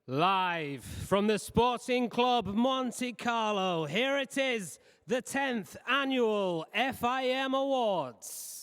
Live from the Sporting Club Monte Carlo, here it is, the 10th Annual FIM Awards.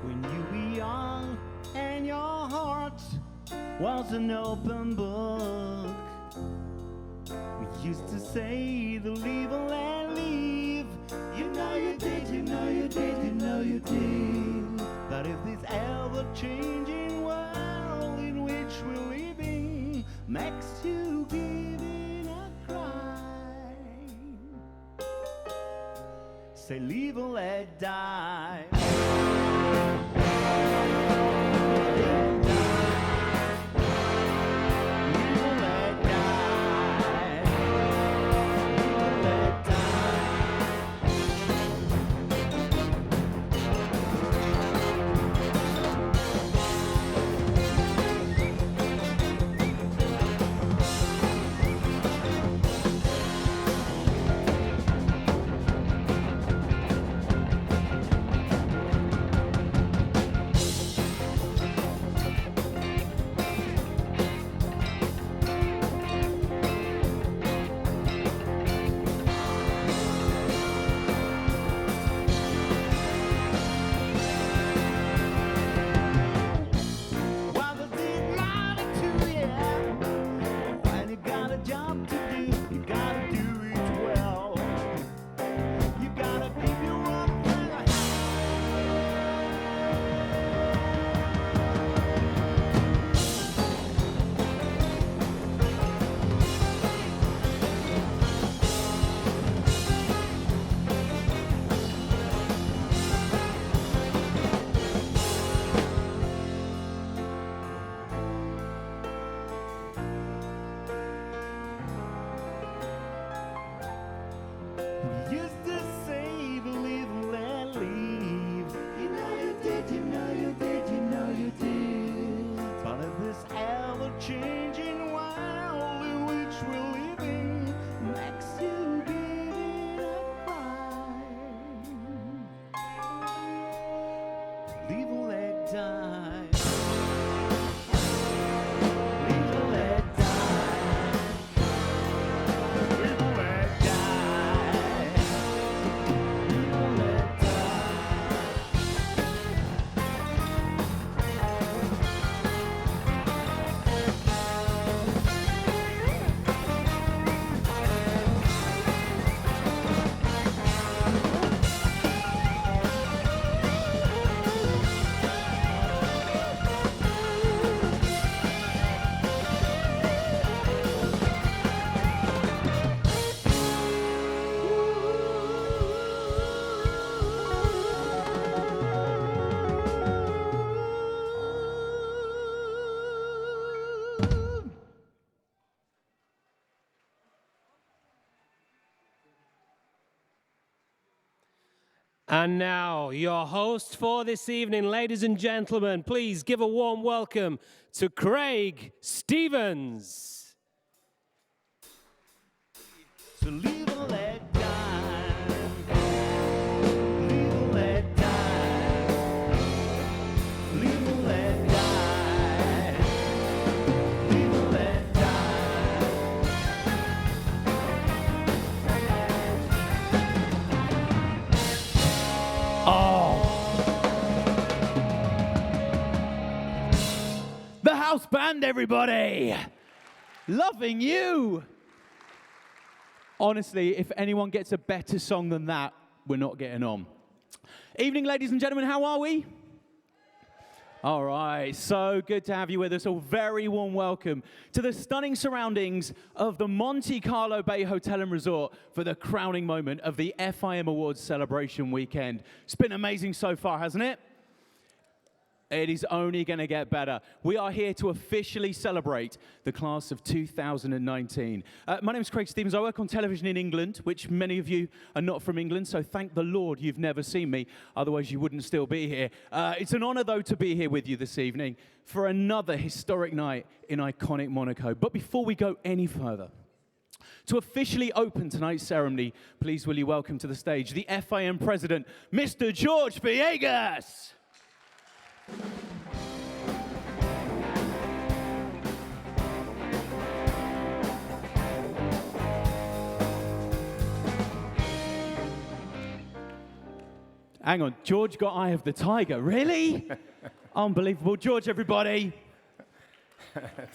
When you were young and your heart was an open book, we used to say the leave and let leave. You know you did, you know you did, you know you did. But if this ever-changing world in which we're living makes you give it a cry, say leave and let die. Changing world in which we're living makes you give it a cry. Leave or let die. Leave or let die. Leave or let die. Leave or let die. And now, your host for this evening, ladies and gentlemen, please give a warm welcome to Craig Stevens. So leave or let die. Leave or let die. Leave or let die. Leave or let die. The house band, everybody! Loving you! Honestly, if anyone gets a better song than that, we're not getting on. Evening, ladies and gentlemen, how are we? All right, so good to have you with us. A very warm welcome to the stunning surroundings of the Monte Carlo Bay Hotel and Resort for the crowning moment of the FIM Awards celebration weekend. It's been amazing so far, hasn't it? It is only going to get better. We are here to officially celebrate the class of 2019. My name is Craig Stevens. I work on television in England, which many of you are not from England, so thank the Lord you've never seen me. Otherwise, you wouldn't still be here. It's an honor, though, to be here with you this evening for another historic night in iconic Monaco. But before we go any further, to officially open tonight's ceremony, please will you welcome to the stage the FIM President, Mr. George Villegas. Hang on, George got Eye of the Tiger, really? Unbelievable. George, everybody.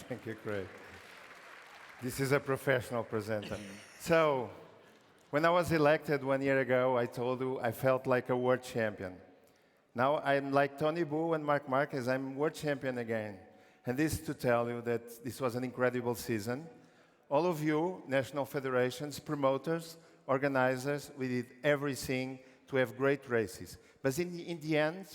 Thank you, Craig. This is a professional presenter. So, when I was elected 1 year ago, I told you I felt like a world champion. Now I'm like Tony Boo and Marc Marquez, I'm world champion again. And this is to tell you that this was an incredible season. All of you, national federations, promoters, organizers, we did everything to have great races. But in the end,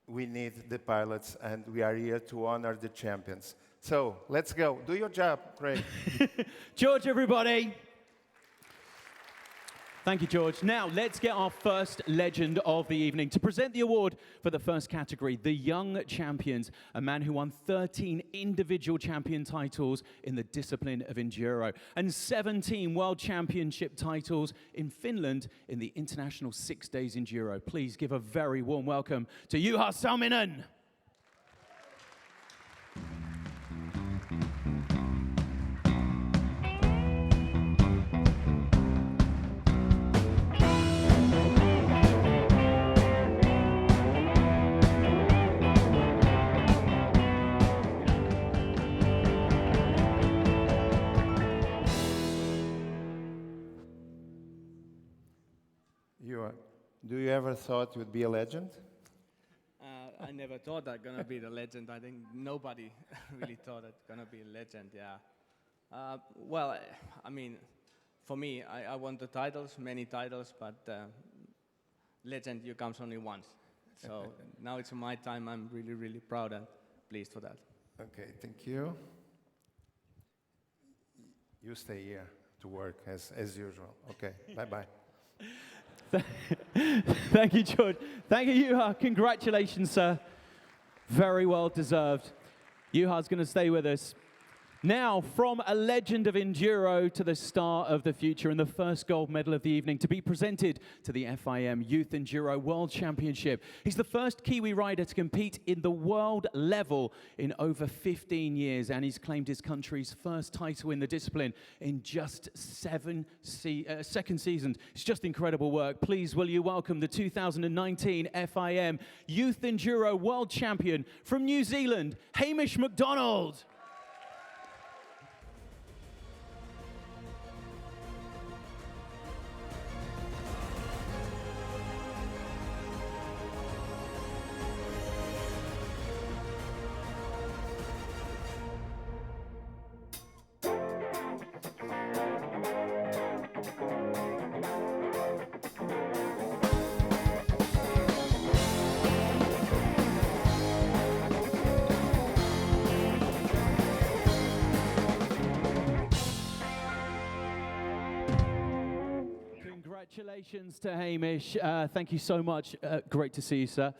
we need the pilots, and we are here to honor the champions. So let's go. Do your job, Craig. George, everybody. Thank you, George. Now, let's get our first legend of the evening. To present the award for the first category, the Young Champions, a man who won 13 individual champion titles in the discipline of Enduro and 17 World Championship titles in Finland in the International 6 Days Enduro. Please give a very warm welcome to Juha Salminen. Do you ever thought you'd be a legend? I never thought I'd gonna be the legend. I think nobody really thought I'd gonna be a legend, yeah. Well, I mean, for me, I won the titles, many titles, but legend, you comes only once. So now it's my time. I'm really, really proud and pleased for that. Okay, thank you. You stay here to work as usual. Okay, bye-bye. Thank you, George. Thank you, Juha. Congratulations, sir. Very well deserved. Juha's going to stay with us. Now, from a legend of Enduro to the star of the future and the first gold medal of the evening to be presented to the FIM Youth Enduro World Championship. He's the first Kiwi rider to compete in the world level in over 15 years, and he's claimed his country's first title in the discipline in just 7 second seasons. It's just incredible work. Please, will you welcome the 2019 FIM Youth Enduro World Champion from New Zealand, Hamish McDonald. Congratulations to Hamish. Thank you so much. Great to see you, sir.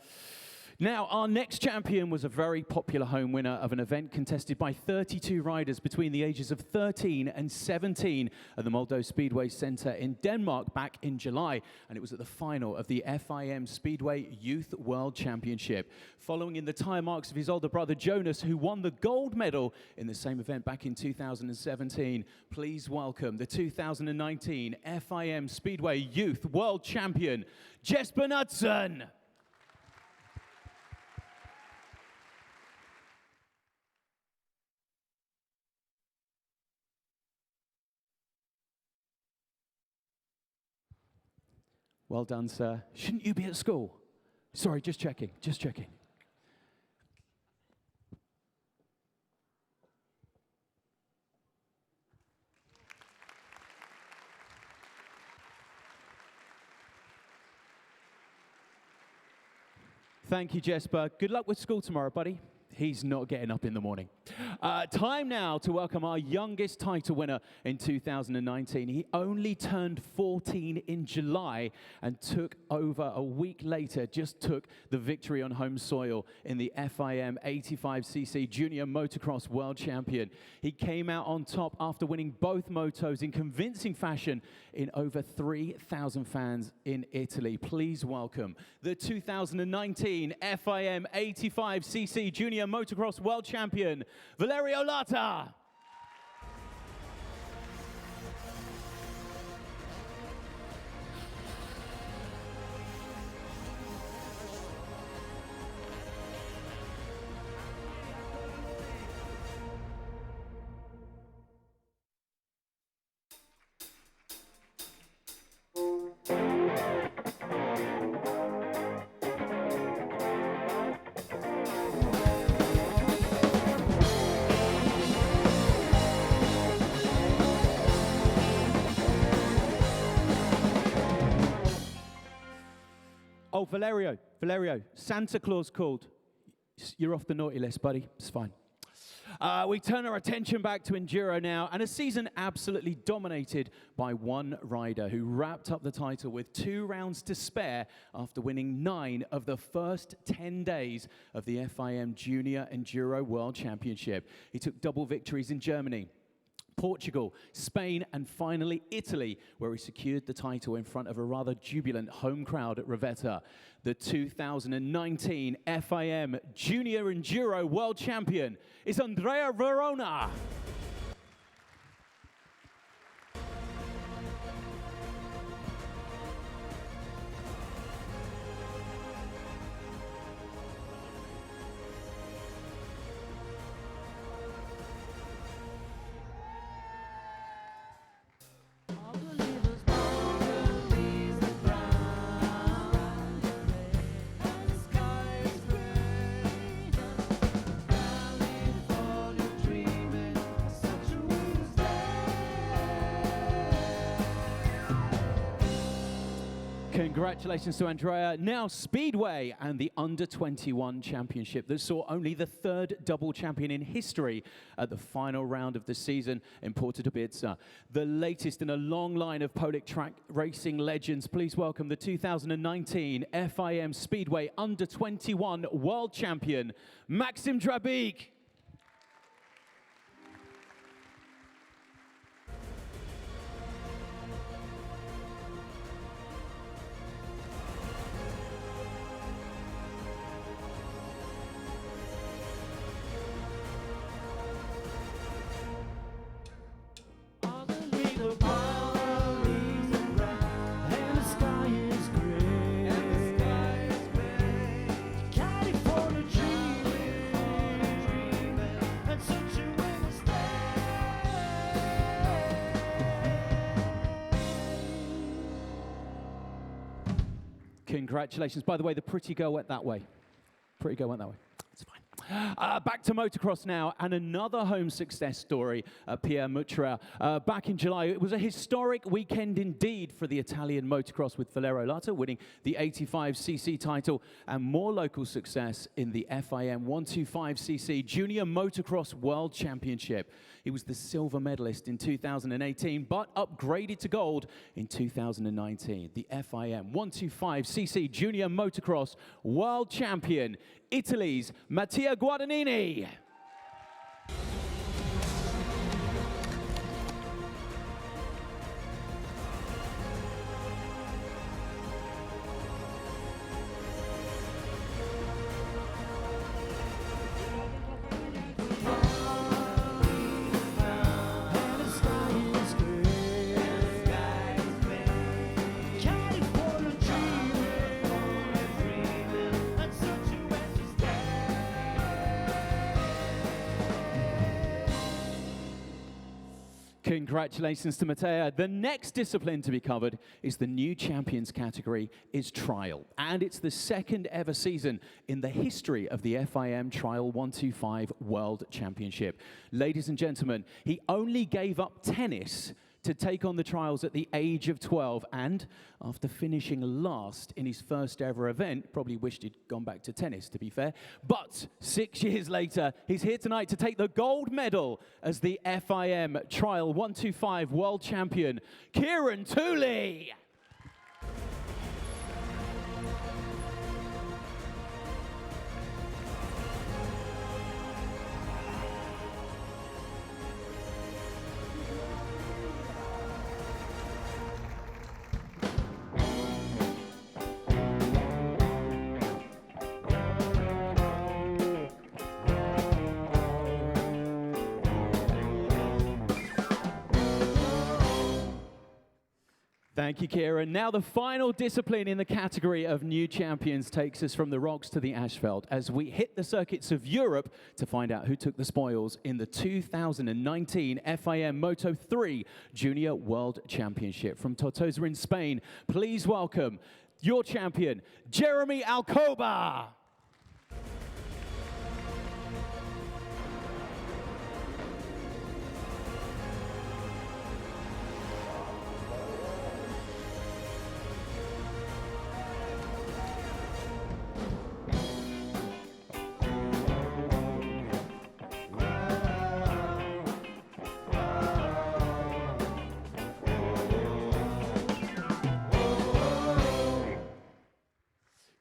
Now, our next champion was a very popular home winner of an event contested by 32 riders between the ages of 13 and 17 at the Moldo Speedway Centre in Denmark back in July, and it was at the final of the FIM Speedway Youth World Championship. Following in the tyre marks of his older brother Jonas, who won the gold medal in the same event back in 2017, please welcome the 2019 FIM Speedway Youth World Champion, Jesper Knudsen. Well done, sir. Shouldn't you be at school? Sorry, just checking, just checking. Thank you, Jesper. Good luck with school tomorrow, buddy. He's not getting up in the morning. Time now to welcome our youngest title winner in 2019. He only turned 14 in July and took over a week later, just took the victory on home soil in the FIM 85cc Junior Motocross World Champion. He came out on top after winning both motos in convincing fashion in over 3,000 fans in Italy. Please welcome the 2019 FIM 85cc Junior Motocross World Champion, Valerio Lata. Oh, Valerio, Santa Claus called. You're off the naughty list, buddy. It's fine. We turn our attention back to Enduro now, and a season absolutely dominated by one rider who wrapped up the title with 2 rounds to spare after winning 9 of the first 10 days of the FIM Junior Enduro World Championship. He took double victories in Germany, Portugal, Spain, and finally Italy, where he secured the title in front of a rather jubilant home crowd at Rivetta. The 2019 FIM Junior Enduro World Champion is Andrea Verona. Congratulations to Andrea. Now Speedway and the Under-21 Championship that saw only the 3rd double champion in history at the final round of the season in Porta-Ibiza. The latest in a long line of Polish track racing legends. Please welcome the 2019 FIM Speedway Under-21 World Champion, Maxim Drabik. Congratulations. By the way, the pretty girl went that way. Pretty girl went that way. It's fine. Back to motocross now, and another home success story, Pierre Mutra. Back in July, it was a historic weekend indeed for the Italian motocross, with Valerio Lata winning the 85cc title, and more local success in the FIM 125cc Junior Motocross World Championship. He was the silver medalist in 2018, but upgraded to gold in 2019. The FIM 125cc Junior Motocross World Champion, Italy's Mattia Guadagnini. Congratulations to Mattia. The next discipline to be covered is the new champions category, is trial. And it's the 2nd ever season in the history of the FIM Trial 125 World Championship. Ladies and gentlemen, he only gave up tennis to take on the trials at the age of 12, and after finishing last in his first ever event, probably wished he'd gone back to tennis, to be fair, but 6 years later, he's here tonight to take the gold medal as the FIM Trial 125 World Champion, Kieran Tooley. Thank you, Kieran. Now the final discipline in the category of new champions takes us from the rocks to the asphalt as we hit the circuits of Europe to find out who took the spoils in the 2019 FIM Moto 3 Junior World Championship. From Tortosa in Spain, please welcome your champion, Jeremy Alcoba.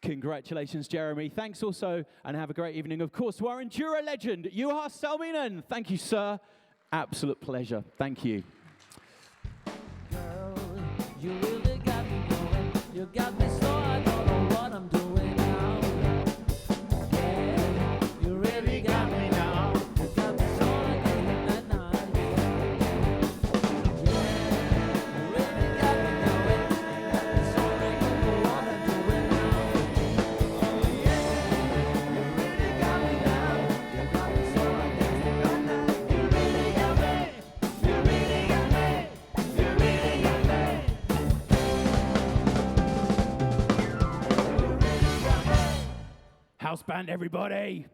Congratulations, Jeremy. Thanks also, and have a great evening, of course, to our Enduro legend, Juha Salminen. Thank you, sir. Absolute pleasure. Thank you. Girl, you really got me going. You got me so I don't know what I'm doing now. Yeah, you really got me now. You got me so I can't sleep at night. Yeah, you really got me going. You got me so I don't know what I'm doing now. Oh yeah, you really got me now. You got me so I can't sleep at night. You really got me. You really got me. You really got me. House band, everybody.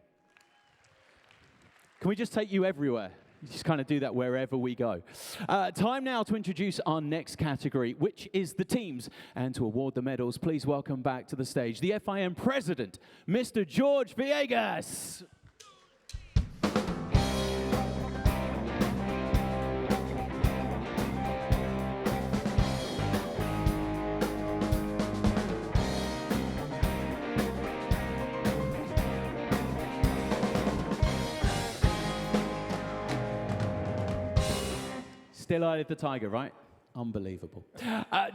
Can we just take you everywhere? Just kind of do that wherever we go. Time now to introduce our next category, which is the teams. And to award the medals, please welcome back to the stage the FIM President, Mr. George Villegas. Still eyed the tiger, right? Unbelievable.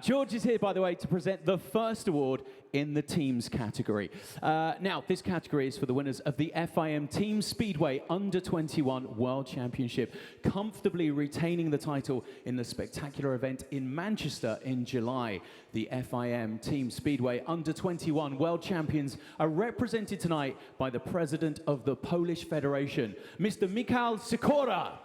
George is here, by the way, to present the first award in the teams category. Now, this category is for the winners of the FIM Team Speedway Under-21 World Championship, comfortably retaining the title in the spectacular event in Manchester in July. The FIM Team Speedway Under-21 World Champions are represented tonight by the President of the Polish Federation, Mr. Michał Sikora.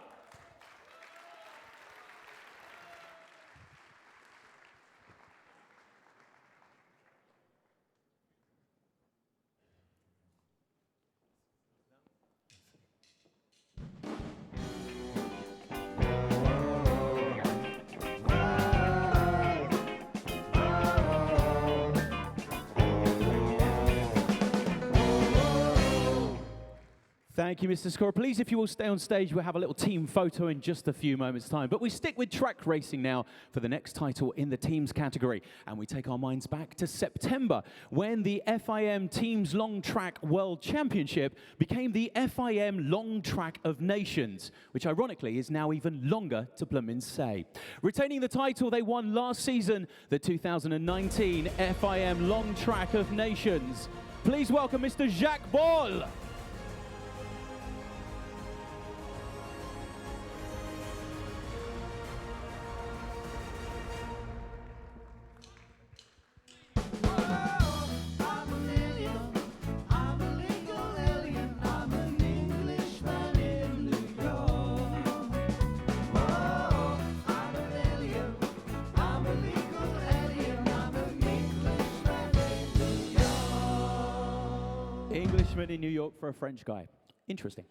Thank you, Mr. Scorer. Please, if you will stay on stage, we'll have a little team photo in just a few moments' time. But we stick with track racing now for the next title in the teams category. And we take our minds back to September, when the FIM Teams Long Track World Championship became the FIM Long Track of Nations, which ironically is now even longer to blooming say. Retaining the title they won last season, the 2019 FIM Long Track of Nations. Please welcome Mr. Jacques Ball. Englishman in New York for a French guy. Interesting.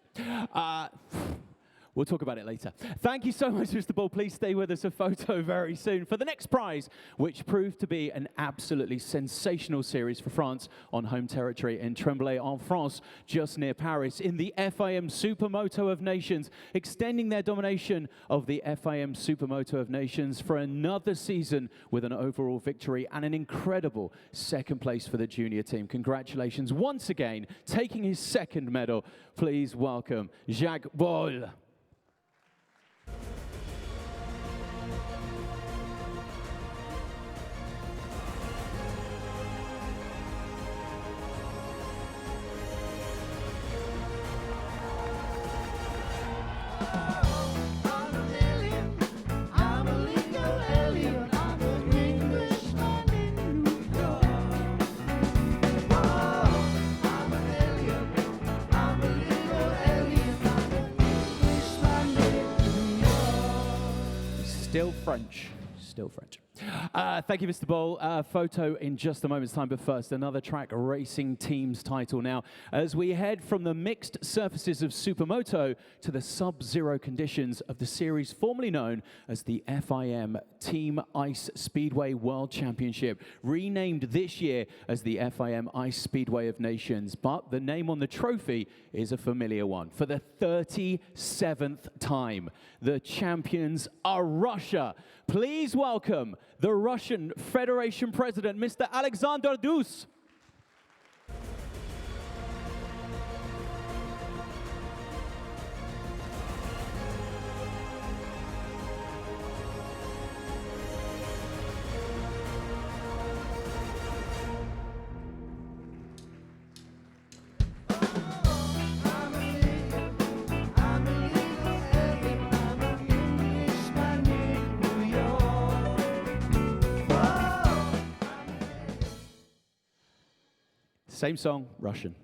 We'll talk about it later. Thank you so much, Mr. Ball. Please stay with us a photo very soon for the next prize, which proved to be an absolutely sensational series for France on home territory in Tremblay-en-France, just near Paris, in the FIM Supermoto of Nations, extending their domination of the FIM Supermoto of Nations for another season with an overall victory and an incredible second place for the junior team. Congratulations once again, taking his second medal. Please welcome Jacques Boll. Still French. Still French. Thank you, Mr. Boll. Photo in just a moment's time, but first, another track racing team's title now. As we head from the mixed surfaces of Supermoto to the sub-zero conditions of the series formerly known as the FIM Team Ice Speedway World Championship, renamed this year as the FIM Ice Speedway of Nations. But the name on the trophy is a familiar one. For the 37th time, the champions are Russia. Please welcome the Russian Federation President, Mr. Alexander Dus. Same song, Russian.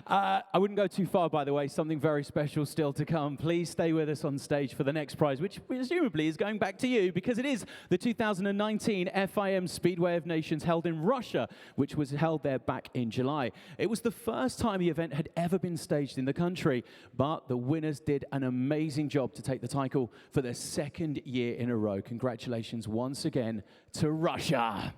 I wouldn't go too far, by the way. Something very special still to come. Please stay with us on stage for the next prize, which presumably is going back to you, because it is the 2019 FIM Speedway of Nations held in Russia, which was held there back in July. It was the first time the event had ever been staged in the country, but the winners did an amazing job to take the title for the second year in a row. Congratulations once again to Russia.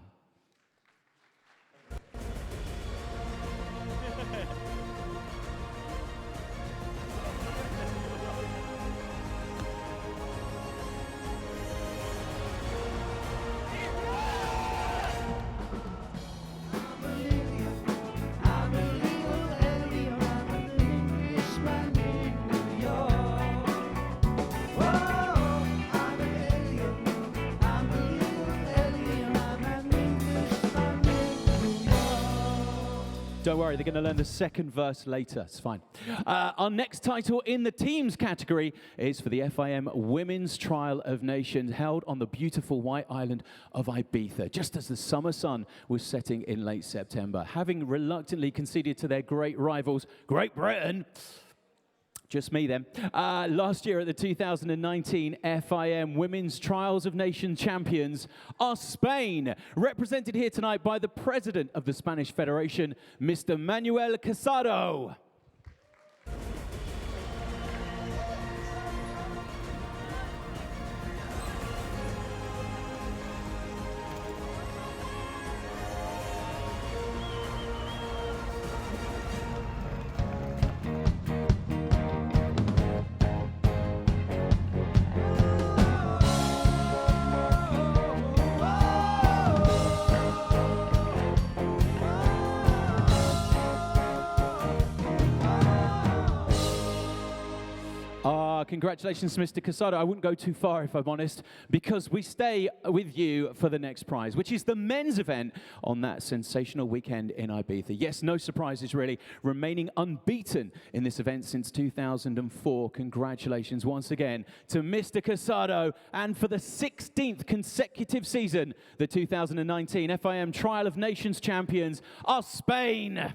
Don't worry, they're going to learn the second verse later. It's fine. Our next title in the teams category is for the FIM Women's Trial of Nations, held on the beautiful white island of Ibiza, just as the summer sun was setting in late September. Having reluctantly conceded to their great rivals, Great Britain, just me then. Last year at the 2019 FIM Women's Trials of Nations champions are Spain, represented here tonight by the president of the Spanish Federation, Mr. Manuel Casado. Congratulations, Mr. Casado. I wouldn't go too far, if I'm honest, because we stay with you for the next prize, which is the men's event on that sensational weekend in Ibiza. Yes, no surprises, really. Remaining unbeaten in this event since 2004. Congratulations once again to Mr. Casado. And for the 16th consecutive season, the 2019 FIM Trial of Nations champions are Spain.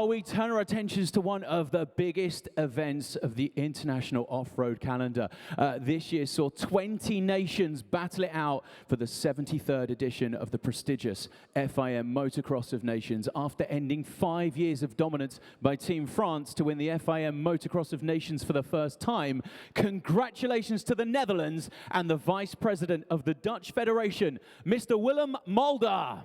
we turn our attentions to one of the biggest events of the international off-road calendar. This year saw 20 nations battle it out for the 73rd edition of the prestigious FIM Motocross of Nations, after ending 5 years of dominance by Team France to win the FIM Motocross of Nations for the first time. Congratulations to the Netherlands and the Vice President of the Dutch Federation, Mr. Willem Mulder.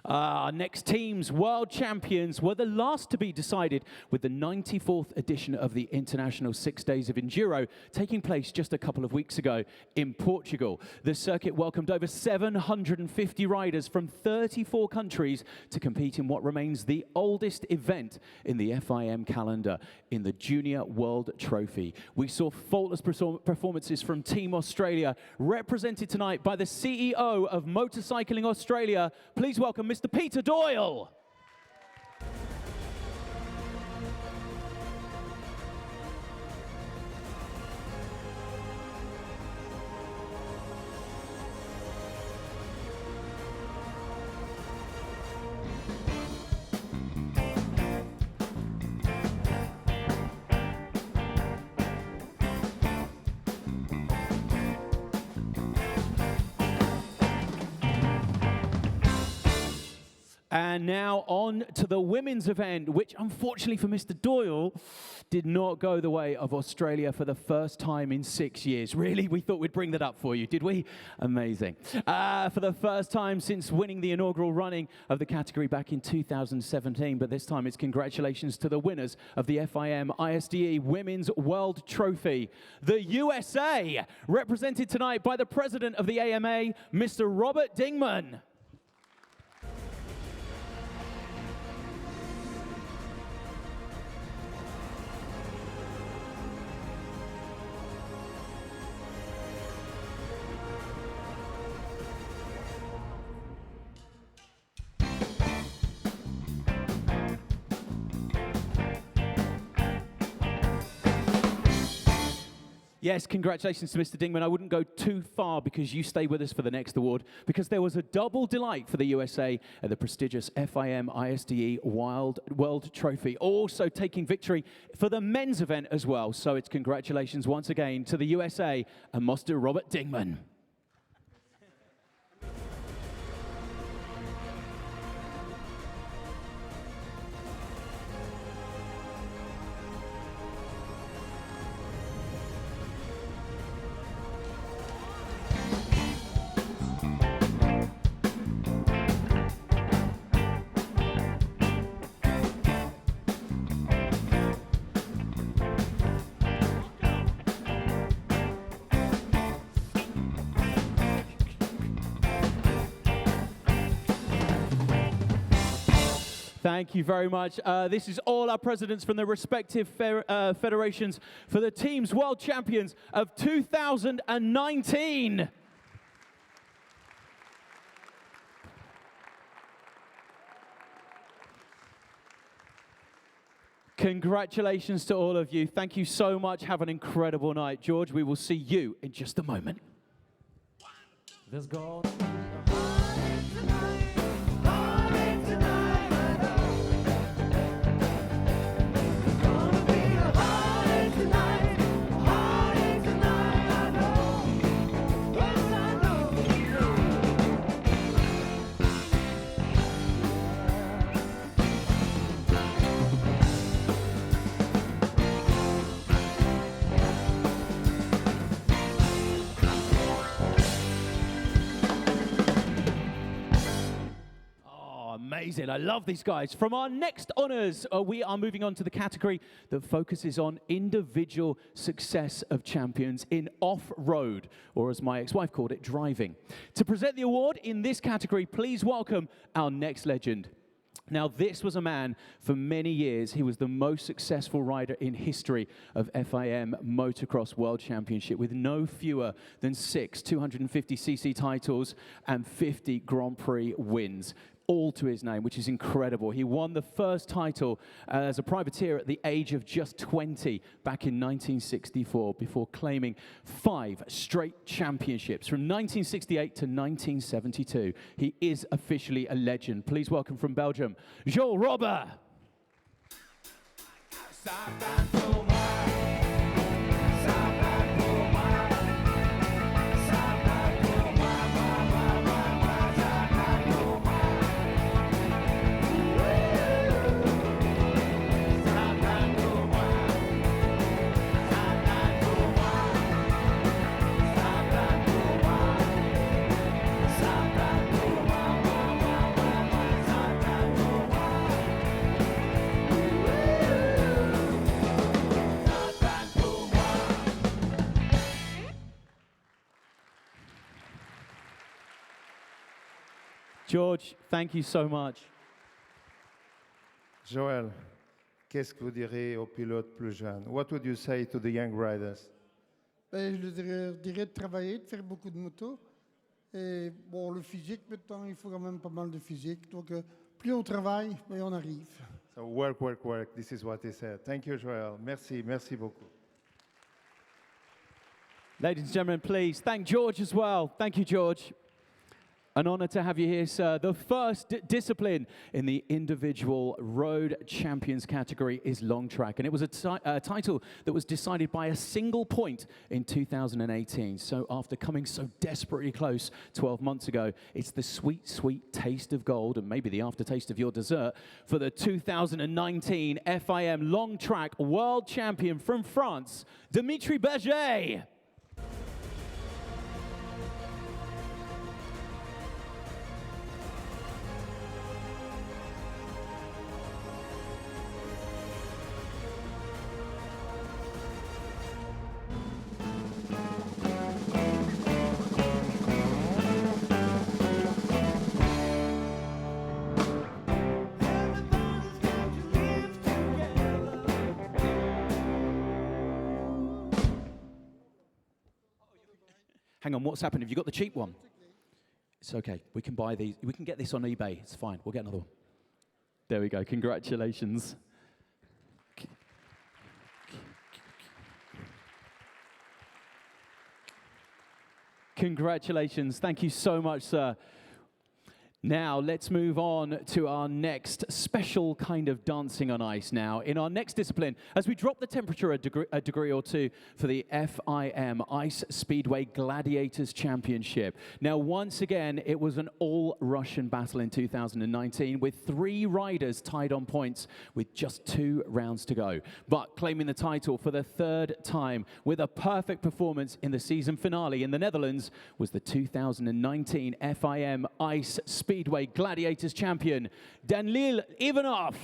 Our next team's world champions were the last to be decided, with the 94th edition of the International 6 Days of Enduro taking place just a couple of weeks ago in Portugal. The circuit welcomed over 750 riders from 34 countries to compete in what remains the oldest event in the FIM calendar, in the Junior World Trophy. We saw faultless performances from Team Australia, represented tonight by the CEO of Motorcycling Australia. Please welcome Mr. Peter Doyle. And now on to the women's event, which unfortunately for Mr. Doyle did not go the way of Australia for the first time in 6 years. Really, we thought we'd bring that up for you, did we? Amazing. For the first time since winning the inaugural running of the category back in 2017, but this time it's congratulations to the winners of the FIM ISDE Women's World Trophy. The USA, represented tonight by the president of the AMA, Mr. Robert Dingman. Yes, congratulations to Mr. Dingman. I wouldn't go too far because you stay with us for the next award, because there was a double delight for the USA at the prestigious FIM ISDE World Trophy, also taking victory for the men's event as well. So it's congratulations once again to the USA and Mr. Robert Dingman. Thank you very much. This is all our presidents from the respective federations for the team's world champions of 2019. Congratulations to all of you. Thank you so much. Have an incredible night. George, we will see you in just a moment. Let's go. Amazing. I love these guys. From our next honors, we are moving on to the category that focuses on individual success of champions in off-road, or as my ex-wife called it, driving. To present the award in this category, please welcome our next legend. Now, this was a man, for many years, he was the most successful rider in history of FIM Motocross World Championship, with no fewer than 6 250cc titles and 50 Grand Prix wins, all to his name, which is incredible. He won the first title as a privateer at the age of just 20 back in 1964, before claiming 5 straight championships from 1968 to 1972. He is officially a legend. Please welcome from Belgium, Joel Robert. George, thank you so much. Joël, qu'est-ce que vous direz aux pilotes plus jeunes? What would you say to the young riders? Ben, je dirais de travailler, de faire beaucoup de moto. Et bon, le physique, maintenant, il faut quand même pas mal de physique. Donc, plus on travaille, plus on arrive. So work, work, work. This is what he said. Thank you, Joël. Merci, merci beaucoup. Ladies and gentlemen, please thank George as well. Thank you, George. An honor to have you here, sir. The first discipline in the individual road champions category is long track, and it was a title that was decided by a single point in 2018. So after coming so desperately close 12 months ago, it's the sweet, sweet taste of gold, and maybe the aftertaste of your dessert, for the 2019 FIM long track world champion from France, Dimitri Berger. Hang on, what's happened? Have you got the cheap one? It's okay. We can buy these. We can get this on eBay. It's fine. We'll get another one. There we go. Congratulations. Congratulations. Thank you so much, sir. Now, let's move on to our next special kind of dancing on ice now. In our next discipline, as we drop the temperature a degree or two for the FIM Ice Speedway Gladiators Championship. Now, once again, it was an all-Russian battle in 2019, with 3 riders tied on points with just 2 rounds to go. But claiming the title for the 3rd time with a perfect performance in the season finale in the Netherlands was the 2019 FIM Ice Speedway Gladiators champion, Danil Ivanov.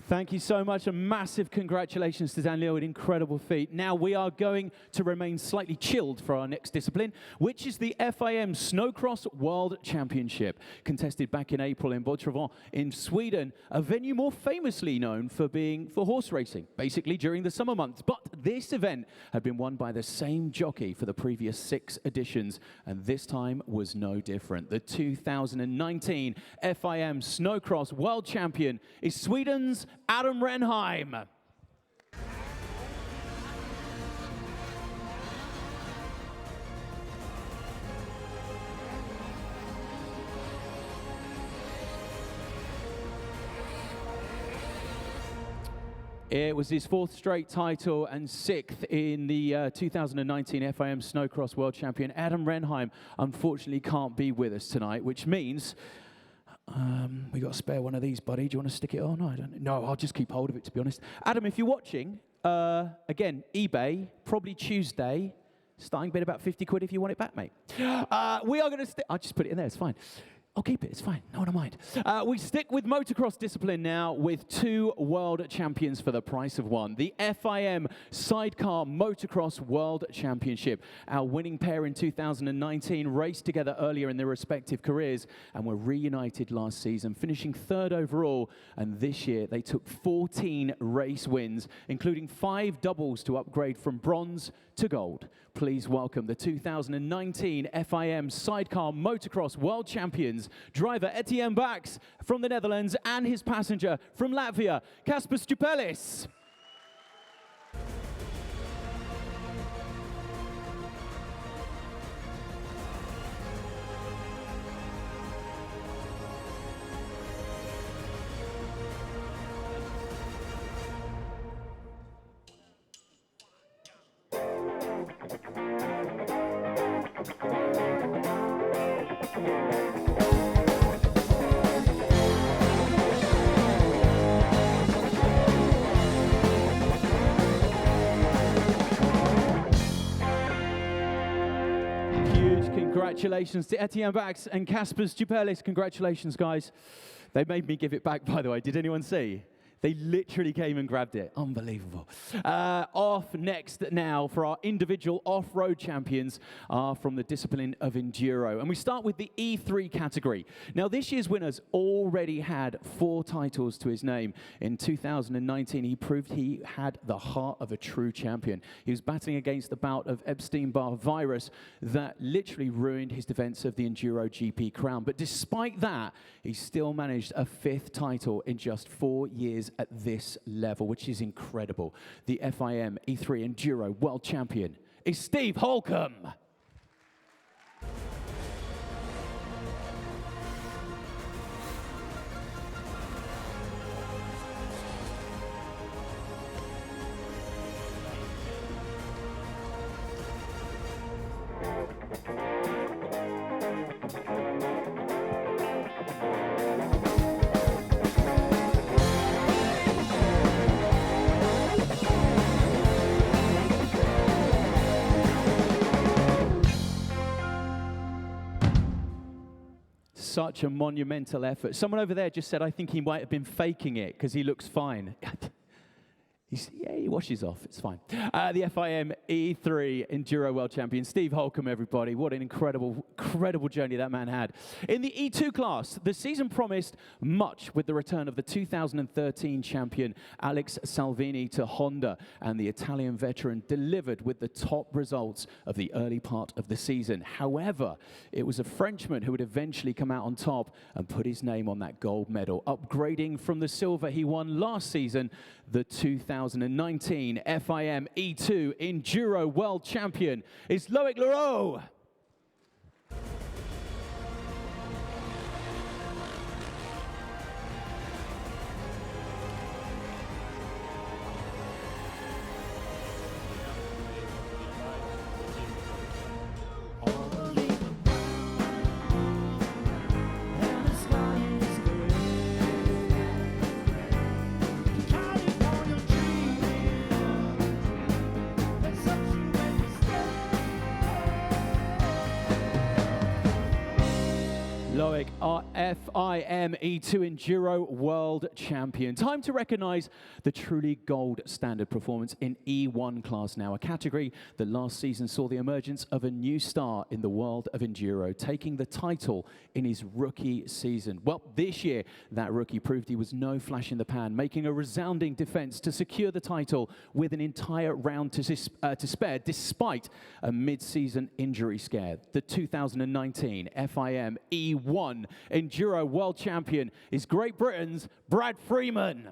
Thank you so much. A massive congratulations to Daniel, an incredible feat. Now we are going to remain slightly chilled for our next discipline, which is the FIM Snowcross World Championship, contested back in April in Botrivon in Sweden, a venue more famously known for horse racing, basically during the summer months. But this event had been won by the same jockey for the previous 6 editions, and this time was no different. The 2019 FIM Snowcross World Champion is Sweden's Adam Renheim. It was his 4th straight title and 6th in the 2019 FIM Snowcross World Champion. Adam Renheim unfortunately can't be with us tonight, which means We got a spare one of these, buddy. Do you want to stick it on? I don't. No, I'll just keep hold of it, to be honest. Adam, if you're watching, again, eBay, probably Tuesday. Starting bid about 50 quid if you want it back, mate. We are going to I'll just put it in there. It's fine. I'll keep it. It's fine. No one will mind. We stick with motocross discipline now with 2 world champions for the price of one. The FIM Sidecar Motocross World Championship. Our winning pair in 2019 raced together earlier in their respective careers and were reunited last season, finishing 3rd overall. And this year they took 14 race wins, including 5 doubles to upgrade from bronze to gold. Please welcome the 2019 FIM Sidecar Motocross World Champions, driver Etienne Bax from the Netherlands and his passenger from Latvia, Kasper Stupelis. Congratulations to Etienne Bax and Kasper Stupelis. Congratulations, guys. They made me give it back, by the way. Did anyone see? They literally came and grabbed it. Unbelievable. Off next now for our individual off-road champions from the discipline of enduro. And we start with the E3 category. Now, this year's winners already had 4 titles to his name. In 2019, he proved he had the heart of a true champion. He was battling against the bout of Epstein-Barr virus that literally ruined his defense of the Enduro GP crown. But despite that, he still managed a 5th title in just 4 years at this level, which is incredible. The FIM E3 Enduro World Champion is Steve Holcomb. Such a monumental effort. Someone over there just said, I think he might have been faking it because he looks fine. Yeah, he washes off. It's fine. The FIM E3 Enduro World Champion, Steve Holcomb, everybody. What an incredible, incredible journey that man had. In the E2 class, the season promised much with the return of the 2013 champion, Alex Salvini, to Honda, and the Italian veteran delivered with the top results of the early part of the season. However, it was a Frenchman who would eventually come out on top and put his name on that gold medal, upgrading from the silver he won last season. The 2019 FIM E2 Enduro World Champion is Loic Leroux. Loic, our FIM E2 Enduro World Champion. Time to recognize the truly gold standard performance in E1 class now, a category that last season saw the emergence of a new star in the world of enduro, taking the title in his rookie season. Well, this year, that rookie proved he was no flash in the pan, making a resounding defense to secure the title with an entire round to spare, despite a mid-season injury scare. The 2019 FIM E1 Enduro World Champion is Great Britain's Brad Freeman.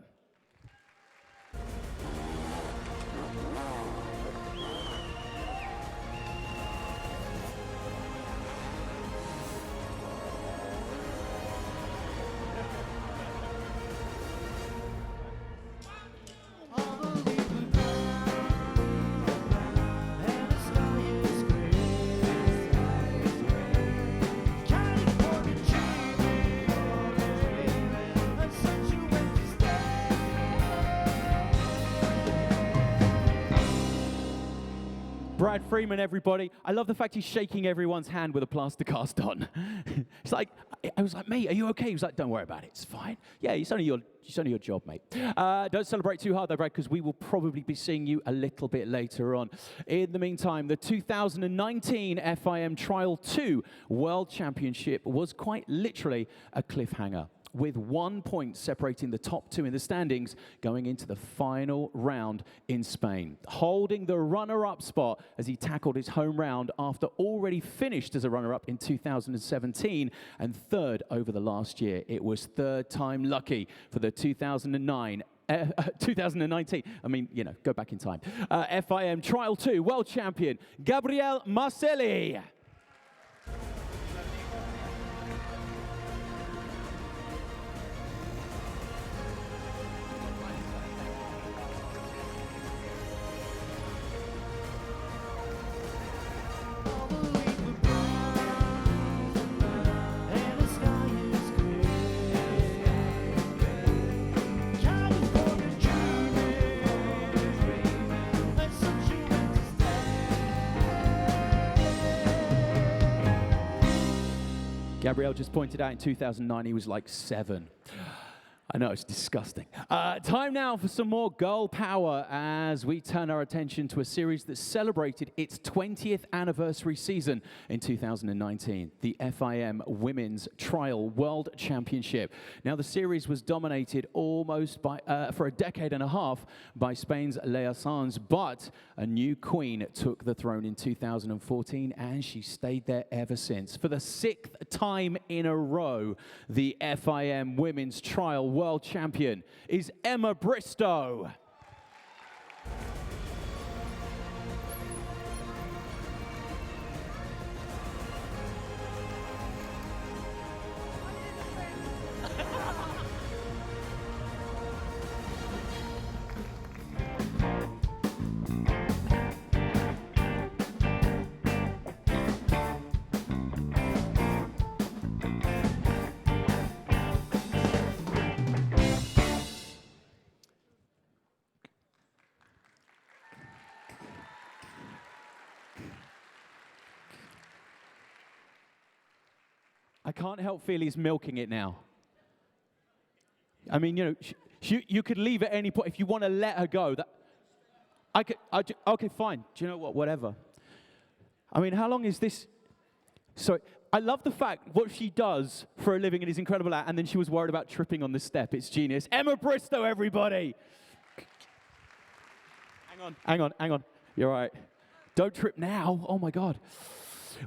Ryan Freeman, everybody. I love the fact he's shaking everyone's hand with a plaster cast on. It's like, I was like, mate, are you okay? He was like, don't worry about it, it's fine. Yeah, it's only your job, mate. Don't celebrate too hard though, Brad, because we will probably be seeing you a little bit later on. In the meantime, the 2019 FIM Trial 2 World Championship was quite literally a cliffhanger, with 1 point separating the top two in the standings going into the final round in Spain. Holding the runner-up spot as he tackled his home round after already finished as a runner-up in 2017 and third over the last year. It was third time lucky for the 2019, I mean, you know, go back in time. FIM Trial 2 World Champion, Gabriel Marcelli. Gabrielle just pointed out in 2009 he was like 7. I know, it's disgusting. Time now for some more girl power as we turn our attention to a series that celebrated its 20th anniversary season in 2019, the FIM Women's Trial World Championship. Now, the series was dominated almost by, for a decade and a half by Spain's Lea Sanz, but a new queen took the throne in 2014, and she stayed there ever since. For the 6th time in a row, the FIM Women's Trial World Champion is Emma Bristow. I can't help feel he's milking it now. I mean, you know, you could leave at any point if you want to let her go. Okay, fine. Do you know what? Whatever. I mean, how long is this? Sorry, I love the fact what she does for a living and is incredible at, and then she was worried about tripping on the step. It's genius. Emma Bristow, everybody. Hang on. You're right. Don't trip now. Oh my God.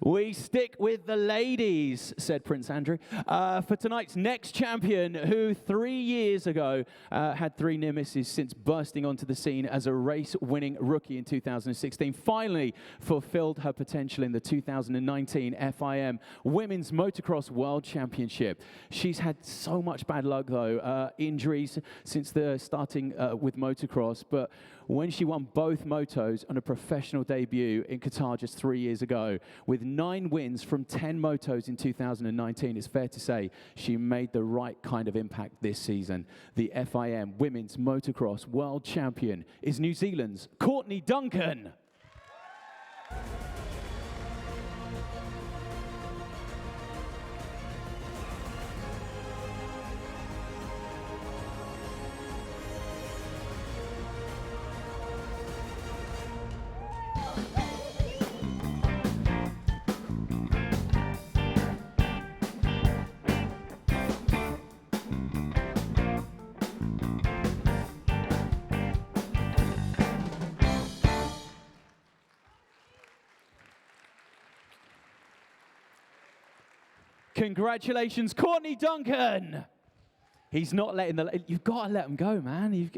We stick with the ladies, said Prince Andrew, for tonight's next champion, who 3 years ago had 3 near misses since bursting onto the scene as a race-winning rookie in 2016. Finally fulfilled her potential in the 2019 FIM Women's Motocross World Championship. She's had so much bad luck, though, injuries since the starting with motocross, but when she won both motos on a professional debut in Qatar just 3 years ago, with 9 wins from 10 motos in 2019, it's fair to say she made the right kind of impact this season. The FIM Women's Motocross World Champion is New Zealand's Courtney Duncan. Congratulations, Courtney Duncan. He's not letting you've got to let him go, man.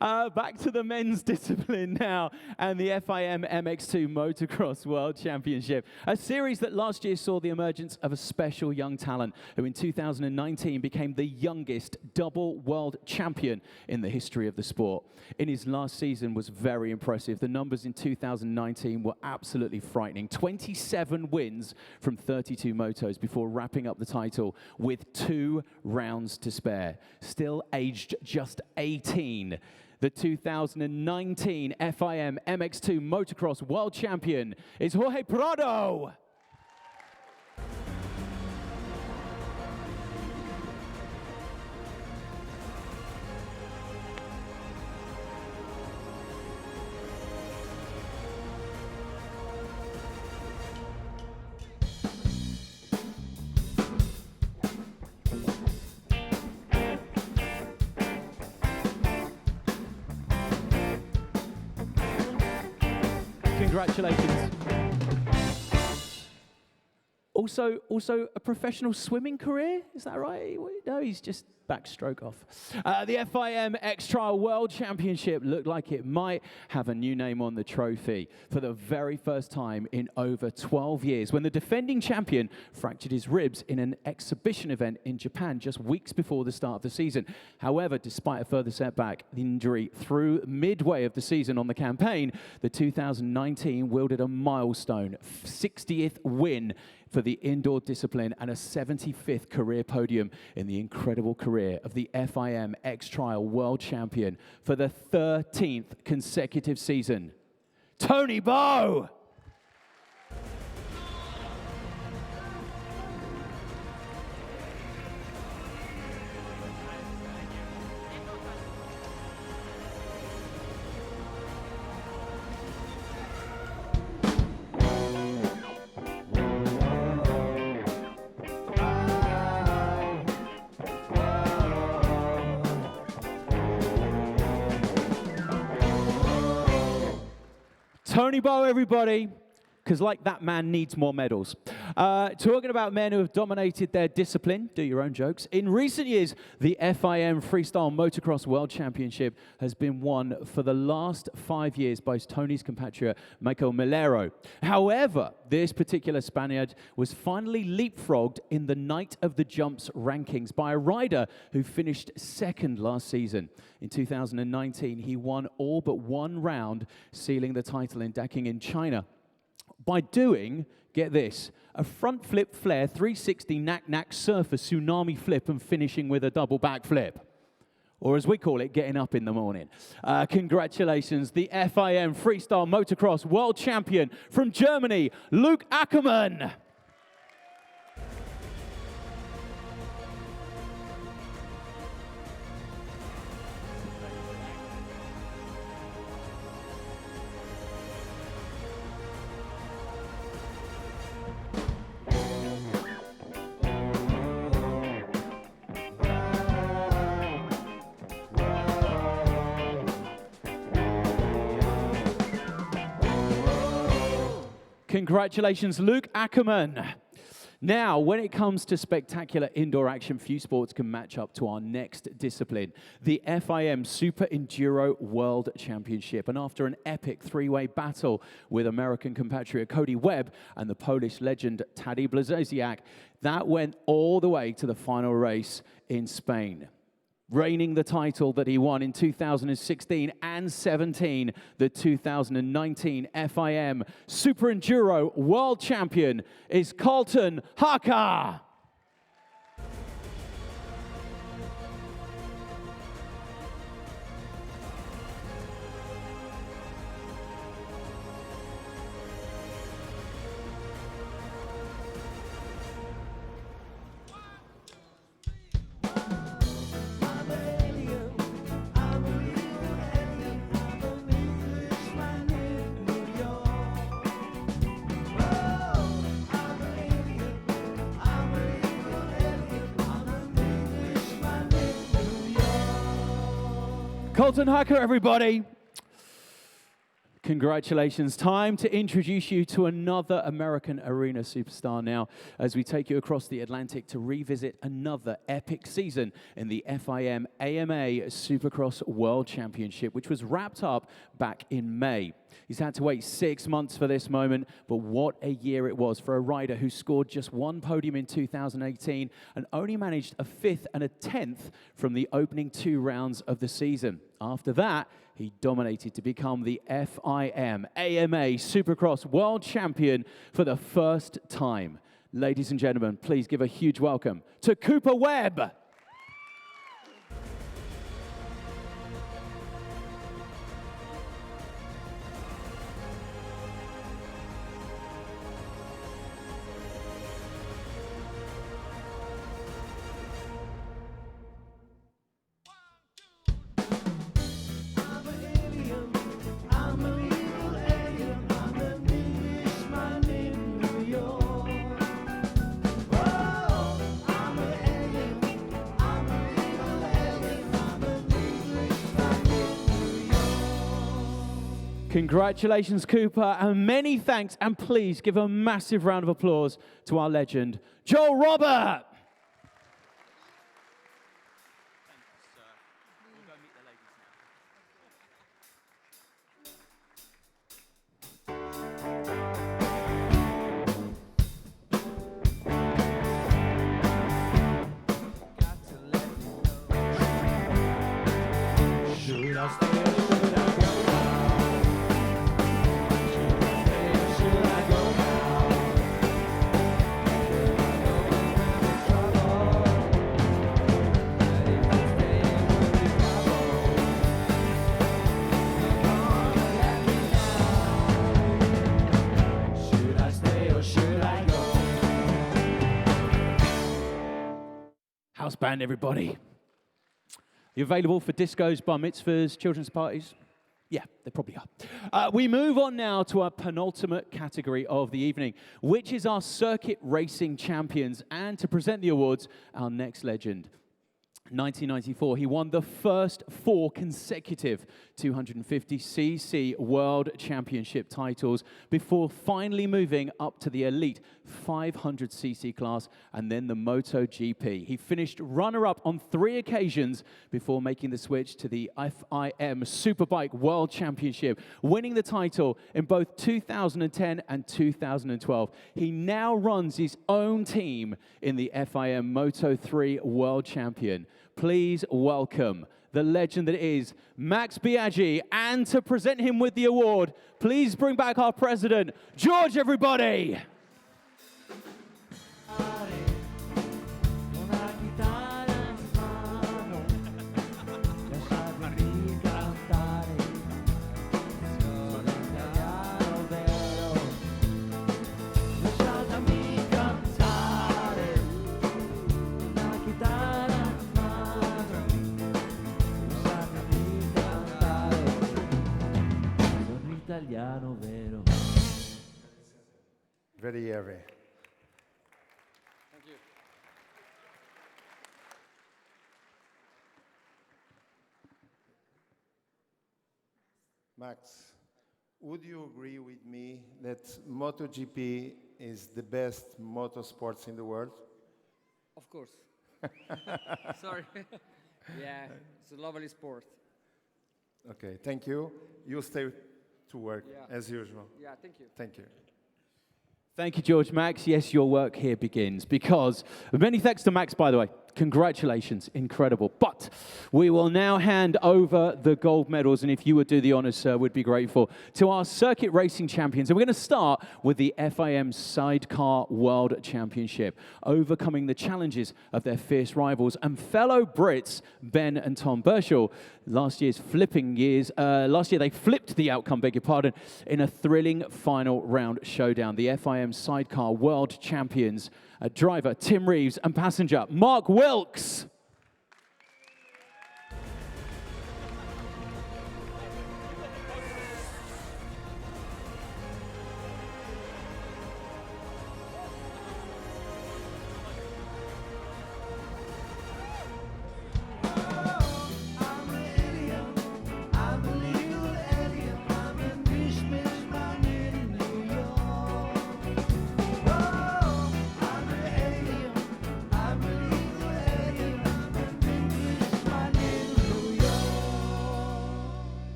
Back to the men's discipline now, and the FIM MX2 Motocross World Championship, a series that last year saw the emergence of a special young talent who in 2019 became the youngest double world champion in the history of the sport. In his last season was very impressive. The numbers in 2019 were absolutely frightening. 27 wins from 32 motos before wrapping up the title with 2 rounds to spare. Still aged just 18. the 2019 FIM MX2 Motocross World Champion is Jorge Prado. Congratulations. Also a professional swimming career, is that right? No, he's just backstroke off. The FIM X-Trial World Championship looked like it might have a new name on the trophy for the very first time in over 12 years, when the defending champion fractured his ribs in an exhibition event in Japan just weeks before the start of the season. However, despite a further setback, the injury through midway of the season on the campaign, the 2019 wielded a milestone 60th win for the indoor discipline and a 75th career podium in the incredible career of the FIM X-Trial World Champion for the 13th consecutive season, Tony Bow. Tony Bow, everybody, because like that man needs more medals. Talking about men who have dominated their discipline, do your own jokes. In recent years, the FIM Freestyle Motocross World Championship has been won for the last 5 years by Tony's compatriot, Michael Milero. However, this particular Spaniard was finally leapfrogged in the night of the jumps rankings by a rider who finished second last season. In 2019, he won all but one round, sealing the title in Daking in China by doing, get this, a front flip flare 360 knack-knack surfer tsunami flip and finishing with a double backflip. Or as we call it, getting up in the morning. Congratulations, the FIM Freestyle Motocross World Champion from Germany, Luke Ackermann. Congratulations, Luke Ackermann. Now, when it comes to spectacular indoor action, few sports can match up to our next discipline, the FIM Super Enduro World Championship. And after an epic three-way battle with American compatriot Cody Webb and the Polish legend Tadej Blazeziak, that went all the way to the final race in Spain. Reigning the title that he won in 2016 and 17, the 2019 FIM Super Enduro World Champion is Colton Haka. Colton Haka, everybody. Congratulations. Time to introduce you to another American arena superstar now as we take you across the Atlantic to revisit another epic season in the FIM AMA Supercross World Championship, which was wrapped up back in May. He's had to wait 6 months for this moment, but what a year it was for a rider who scored just one podium in 2018 and only managed a 5th and a 10th from the opening 2 rounds of the season. After that, he dominated to become the FIM AMA Supercross World Champion for the first time. Ladies and gentlemen, please give a huge welcome to Cooper Webb. Congratulations, Cooper, and many thanks. And please give a massive round of applause to our legend, Joel Robert. Should I stay or should I go now? Should I go now? Should I go now? It's trouble. But if I stay, it will be trouble. Come on, let me know. Should I stay or should I go? House band, everybody. You available for discos, bar mitzvahs, children's parties? Yeah, they probably are. We move on now to our penultimate category of the evening, which is our circuit racing champions. And to present the awards, our next legend. 1994, he won the first 4 consecutive 250cc World Championship titles before finally moving up to the elite 500cc class and then the MotoGP. He finished runner-up on 3 occasions before making the switch to the FIM Superbike World Championship, winning the title in both 2010 and 2012. He now runs his own team in the FIM Moto3 World Champion. Please welcome the legend that is Max Biaggi, and to present him with the award, please bring back our president, George, everybody. Italiano vero. Very heavy. Thank you. Max, would you agree with me that MotoGP is the best motorsports in the world? Of course. Sorry. Yeah, it's a lovely sport. Okay, thank you. You stay to work Yeah. as usual. Yeah, thank you. Thank you. Thank you, George. Max, yes, your work here begins because, many thanks to Max, by the way. Congratulations, incredible. But we will now hand over the gold medals, and if you would do the honors, sir, we'd be grateful, to our circuit racing champions. And we're going to start with the FIM Sidecar World Championship, overcoming the challenges of their fierce rivals and fellow Brits, Ben and Tom Burchell. Last year they flipped the outcome, beg your pardon, in a thrilling final round showdown. The FIM Sidecar World Champions, driver Tim Reeves and passenger Mark Wilkes.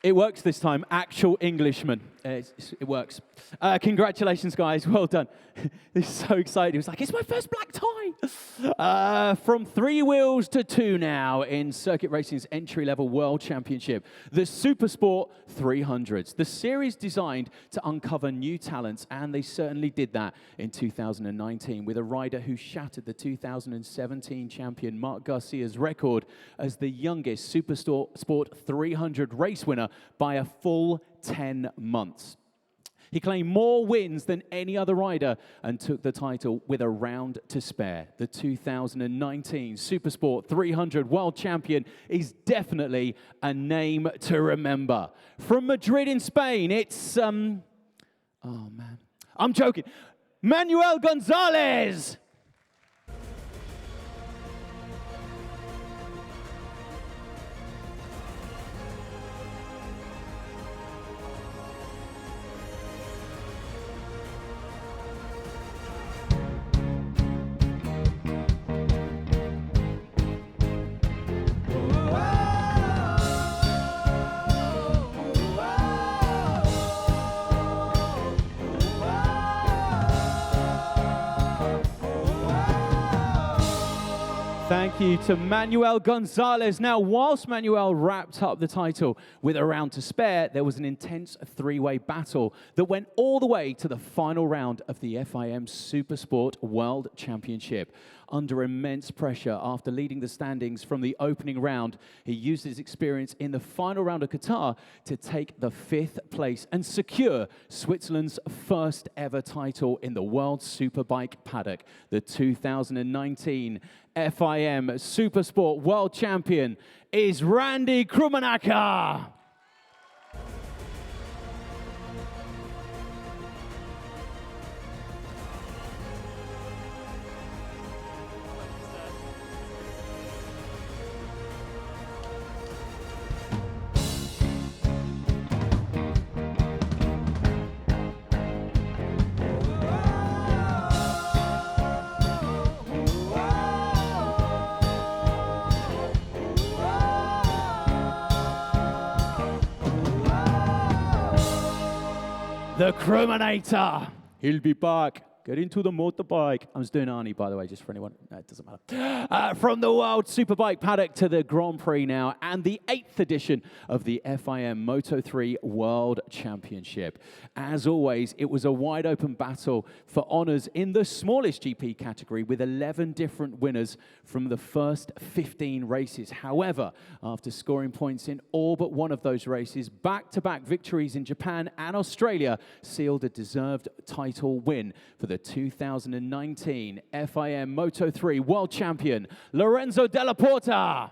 It works this time, actual Englishman. It works. Congratulations, guys. Well done. This is so exciting. It was like, it's my first black tie. From 3 wheels to 2 now in circuit racing's entry-level world championship, the Supersport 300s. The series designed to uncover new talents, and they certainly did that in 2019 with a rider who shattered the 2017 champion Marc Garcia's record as the youngest Supersport 300 race winner by a full 10 months. He claimed more wins than any other rider and took the title with a round to spare. The 2019 Supersport 300 World Champion is definitely a name to remember. From Madrid in Spain, it's, oh man, I'm joking, Manuel Gonzalez. thank you to Manuel Gonzalez. Now, whilst Manuel wrapped up the title with a round to spare, there was an intense three-way battle that went all the way to the final round of the FIM Supersport World Championship. Under immense pressure after leading the standings from the opening round, he used his experience in the final round of Qatar to take the 5th place and secure Switzerland's first ever title in the World Superbike paddock. The 2019 FIM Supersport World Champion is Randy Krummenacher. The Krummenacher. He'll be back. Get into the motorbike. I was doing Arnie, by the way, just for anyone. No, it doesn't matter. From the World Superbike paddock to the Grand Prix now, and the 8th edition of the FIM Moto3 World Championship. As always, it was a wide open battle for honours in the smallest GP category with 11 different winners from the first 15 races. However, after scoring points in all but one of those races, back-to-back victories in Japan and Australia sealed a deserved title win for the 2019 FIM Moto3 World Champion, Lorenzo Della Porta.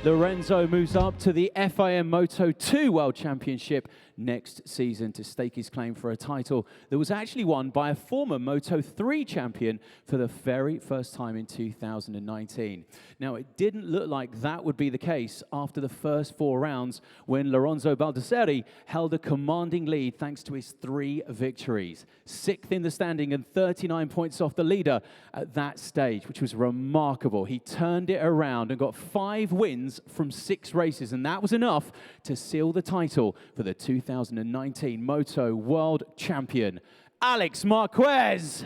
Lorenzo moves up to the FIM Moto2 World Championship next season to stake his claim for a title that was actually won by a former Moto3 champion for the very first time in 2019. Now, it didn't look like that would be the case after the first 4 rounds when Lorenzo Baldesseri held a commanding lead thanks to his 3 victories. 6th in the standing and 39 points off the leader at that stage, which was remarkable. He turned it around and got 5 wins from 6 races, and that was enough to seal the title for the 2019 Moto World Champion, Alex Marquez.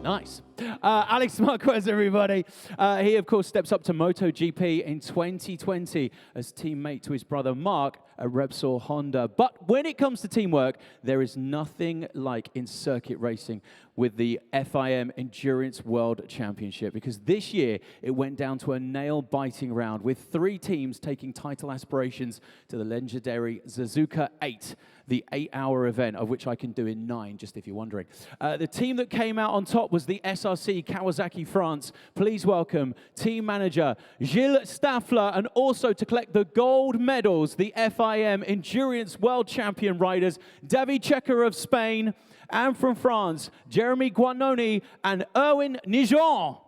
Nice. Alex Marquez, everybody. He, of course, steps up to MotoGP in 2020 as teammate to his brother Mark at Repsol Honda. But when it comes to teamwork, there is nothing like in circuit racing with the FIM Endurance World Championship, because this year it went down to a nail-biting round with 3 teams taking title aspirations to the legendary Suzuka 8, the 8-hour event, of which I can do in 9, just if you're wondering. The team that came out on top was the SRC Kawasaki France. Please welcome team manager Gilles Staffler, and also to collect the gold medals, the FIM Endurance World Champion riders, David Checker of Spain, and from France, Jeremy Guanoni and Erwin Nijon.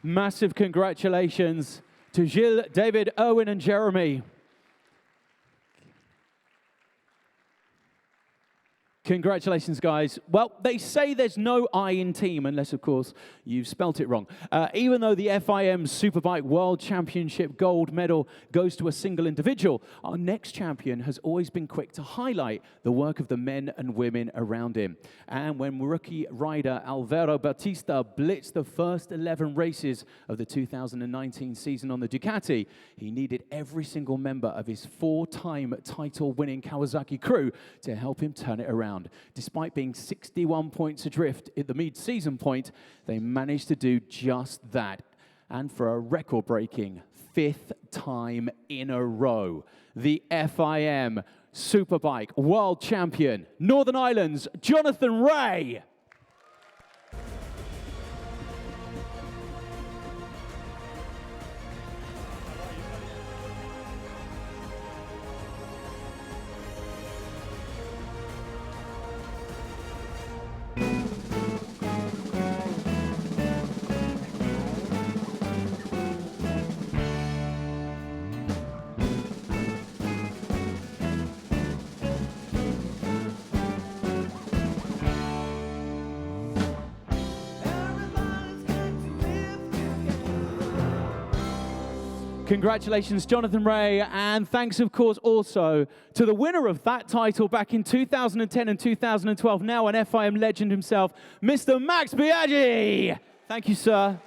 Massive congratulations to Gilles, David, Owen, and Jeremy. Congratulations, guys. Well, they say there's no I in team, unless, of course, you've spelt it wrong. Even though the FIM Superbike World Championship gold medal goes to a single individual, our next champion has always been quick to highlight the work of the men and women around him. And when rookie rider Alvaro Bautista blitzed the first 11 races of the 2019 season on the Ducati, he needed every single member of his 4-time title-winning Kawasaki crew to help him turn it around. Despite being 61 points adrift at the mid-season point, they managed to do just that. And for a record-breaking 5th time in a row, the FIM Superbike World Champion, Northern Ireland's Jonathan Rea. Congratulations, Jonathan Rea, and thanks, of course, also to the winner of that title back in 2010 and 2012, now an FIM legend himself, Mr. Max Biaggi. Thank you, sir.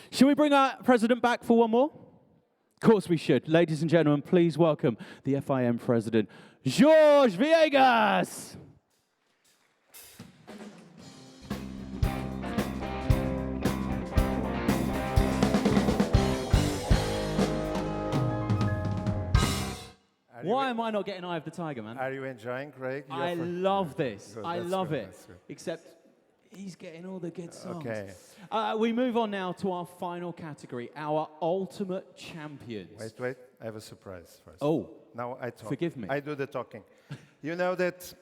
Should we bring our president back for one more? Of course we should. Ladies and gentlemen, please welcome the FIM president, Jorge Viegas. Why am I not getting Eye of the Tiger, man? Are you enjoying, Craig? I love this. Good, I that's love good, it. that's good. Except he's getting all the good songs. Okay. We move on now to our final category, our ultimate champions. Wait, I have a surprise first. Oh. Now I talk. Forgive me. I do the talking. You know that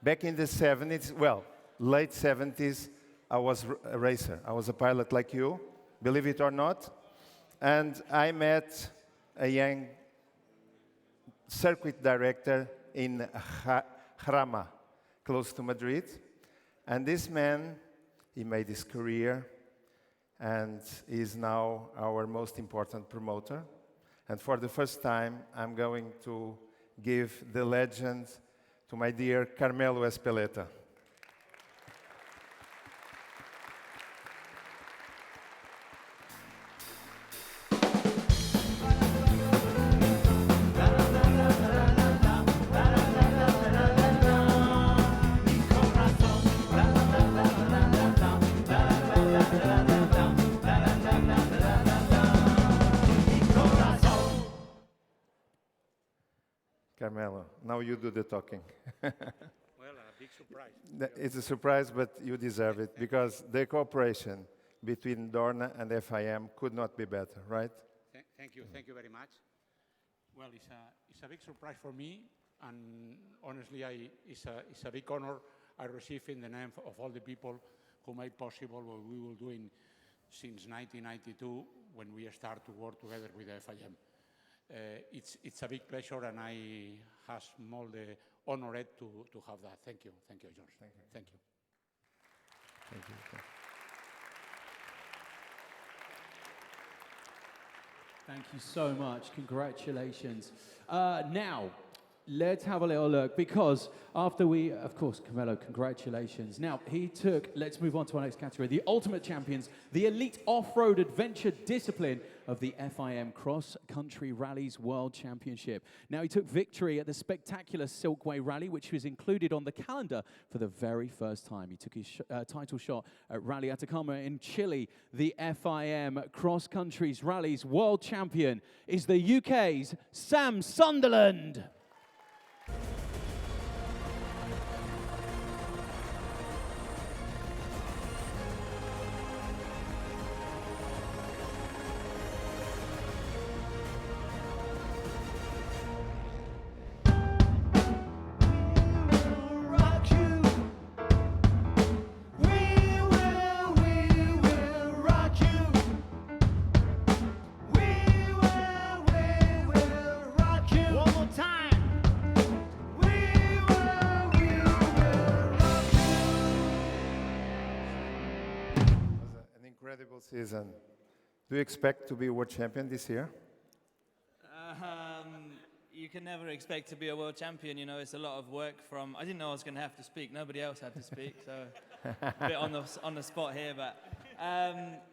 back in the 70s, well, late 70s, I was a racer. I was a pilot like you, believe it or not. And I met a young circuit director in Jarama, close to Madrid. And this man, he made his career and is now our most important promoter. And for the first time, I'm going to give the legend to my dear Carmelo Espeleta. Carmelo, now you do the talking. Well, a big surprise. It's a surprise, but you deserve it, because the cooperation between Dorna and FIM could not be better, right? Thank you very much. Well, it's a big surprise for me, and honestly, it's a big honor I receive in the name of all the people who made possible what we were doing since 1992 when we started to work together with the FIM. It's a big pleasure, and I have all the honor to have that. Thank you, George. Thank you. Thank you. Thank you so much. Congratulations. Now, Let's have a little look, because after we, of course, Carmelo, congratulations. Now, he took, let's move on to our next category, the Ultimate Champions, the elite off-road adventure discipline of the FIM Cross Country Rallies World Championship. Now, he took victory at the spectacular Silkway Rally, which was included on the calendar for the very first time. He took his title shot at Rally Atacama in Chile. The FIM Cross Country Rallies World Champion is the UK's Sam Sunderland. Incredible season. Do you expect to be world champion this year? You can never expect to be a world champion. You know, it's a lot of work from. I didn't know I was going to have to speak. Nobody else had to speak, so a bit on the spot here. But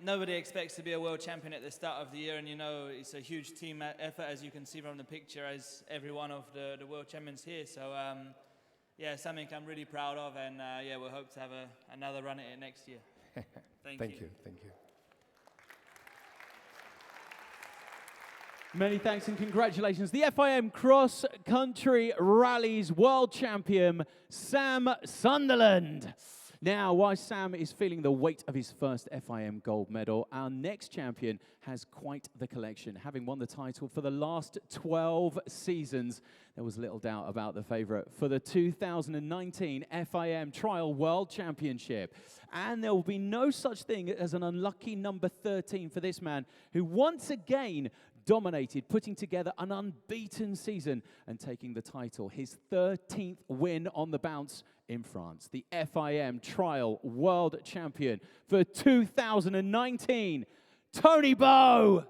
nobody expects to be a world champion at the start of the year, and you know, it's a huge team effort, as you can see from the picture, as every one of the world champions here. So yeah, something I'm really proud of, and yeah, we'll hope to have another run at it next year. Thank you. Thank you. Many thanks and congratulations. The FIM Cross Country Rallies World Champion, Sam Sunderland. Now, while Sam is feeling the weight of his first FIM gold medal, our next champion has quite the collection. Having won the title for the last 12 seasons, there was little doubt about the favourite for the 2019 FIM Trial World Championship. And there will be no such thing as an unlucky number 13 for this man, who once again dominated, putting together an unbeaten season and taking the title. His 13th win on the bounce in France. The FIM Trial World Champion for 2019, Tony Bow.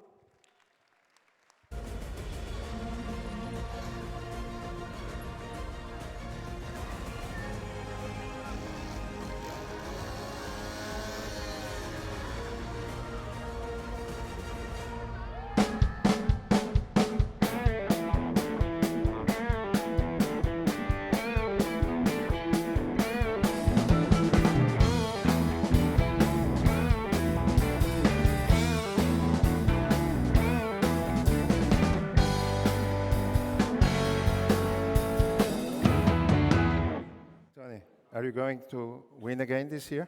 Are you going to win again this year?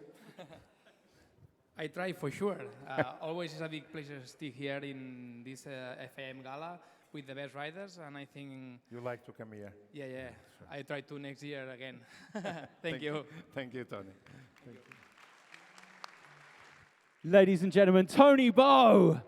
I try for sure. Always is a big pleasure to stay here in this FIM Gala with the best riders, and I think... You like to come here? Yeah. Sure. I try to next year again. Thank you. Thank you, Tony. Thank you. Ladies and gentlemen, Tony Bow.